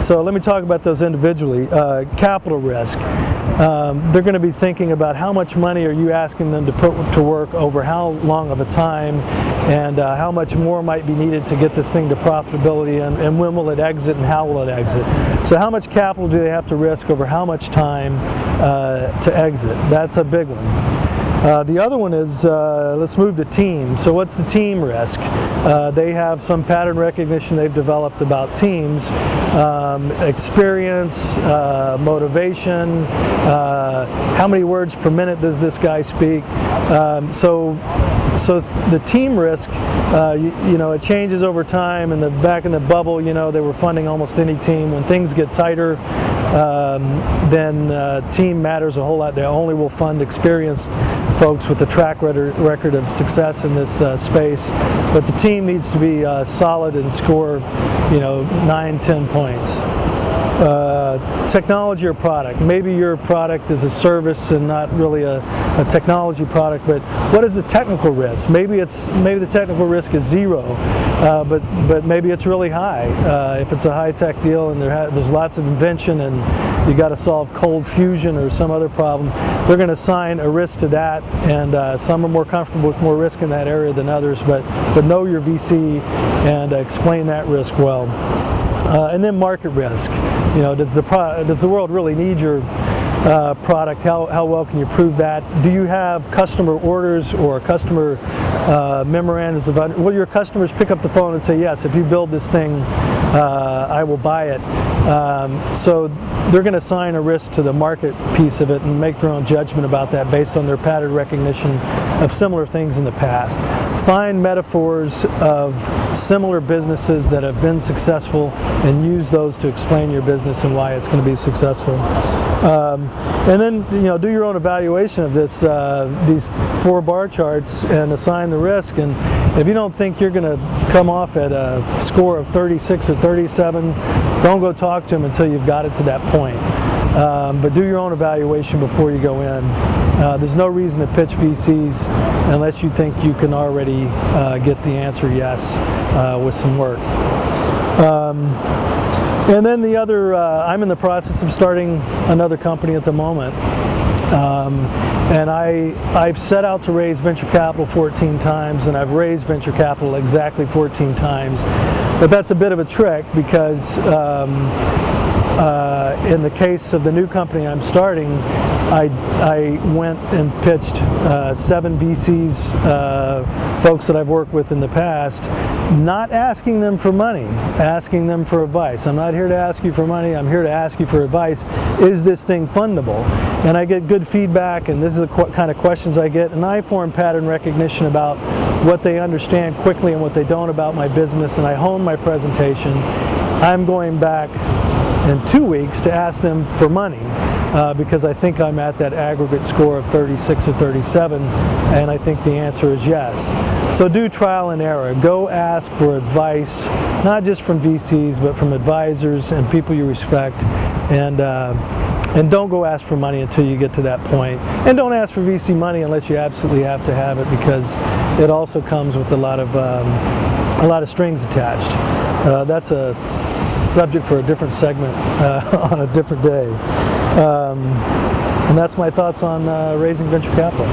So let me talk about those individually. Capital risk. They're going to be thinking about how much money are you asking them to put to work over how long of a time, and how much more might be needed to get this thing to profitability, and when will it exit and how will it exit. So how much capital do they have to risk over how much time to exit? That's a big one. The other one is, let's move to team. So what's the team risk? They have some pattern recognition they've developed about teams, experience, motivation, how many words per minute does this guy speak. So the team risk, you know, it changes over time. And back in the bubble, you know, they were funding almost any team. When things get tighter, then team matters a whole lot. They only will fund experienced folks with a track record of success in this space. But the team needs to be solid and score, you know, 9-10 points. Technology or product. Maybe your product is a service and not really a technology product, but what is the technical risk? Maybe the technical risk is zero, but maybe it's really high. If it's a high-tech deal and there's lots of invention and you got to solve cold fusion or some other problem, they're going to assign a risk to that, and some are more comfortable with more risk in that area than others, but know your VC and explain that risk well. And then market risk. You know, does the world really need your product? How well can you prove that? Do you have customer orders or customer memorandums of will your customers pick up the phone and say, yes, if you build this thing, I will buy it? So they're going to assign a risk to the market piece of it and make their own judgment about that based on their pattern recognition of similar things in the past. Find metaphors of similar businesses that have been successful and use those to explain your business and why it's going to be successful. And then, you know, do your own evaluation of this, these 4 bar charts, and assign the risk. And if you don't think you're going to come off at a score of 36 or 37, don't go talk to them until you've got it to that point. But do your own evaluation before you go in. There's no reason to pitch VCs unless you think you can already get the answer yes with some work. And then the other, I'm in the process of starting another company at the moment. And I've set out to raise venture capital 14 times, and I've raised venture capital exactly 14 times. But that's a bit of a trick because in the case of the new company I'm starting, I went and pitched 7 VCs, folks that I've worked with in the past, not asking them for money, asking them for advice. I'm not here to ask you for money, I'm here to ask you for advice. Is this thing fundable? And I get good feedback, and this is the kind of questions I get, and I form pattern recognition about what they understand quickly and what they don't about my business, and I hone my presentation. I'm going back in 2 weeks to ask them for money because I think I'm at that aggregate score of 36 or 37, and I think the answer is yes. So do trial and error. Go ask for advice, not just from VCs, but from advisors and people you respect, and don't go ask for money until you get to that point. And don't ask for VC money unless you absolutely have to have it, because it also comes with a lot of strings attached. That's a subject for a different segment on a different day. And that's my thoughts on raising venture capital.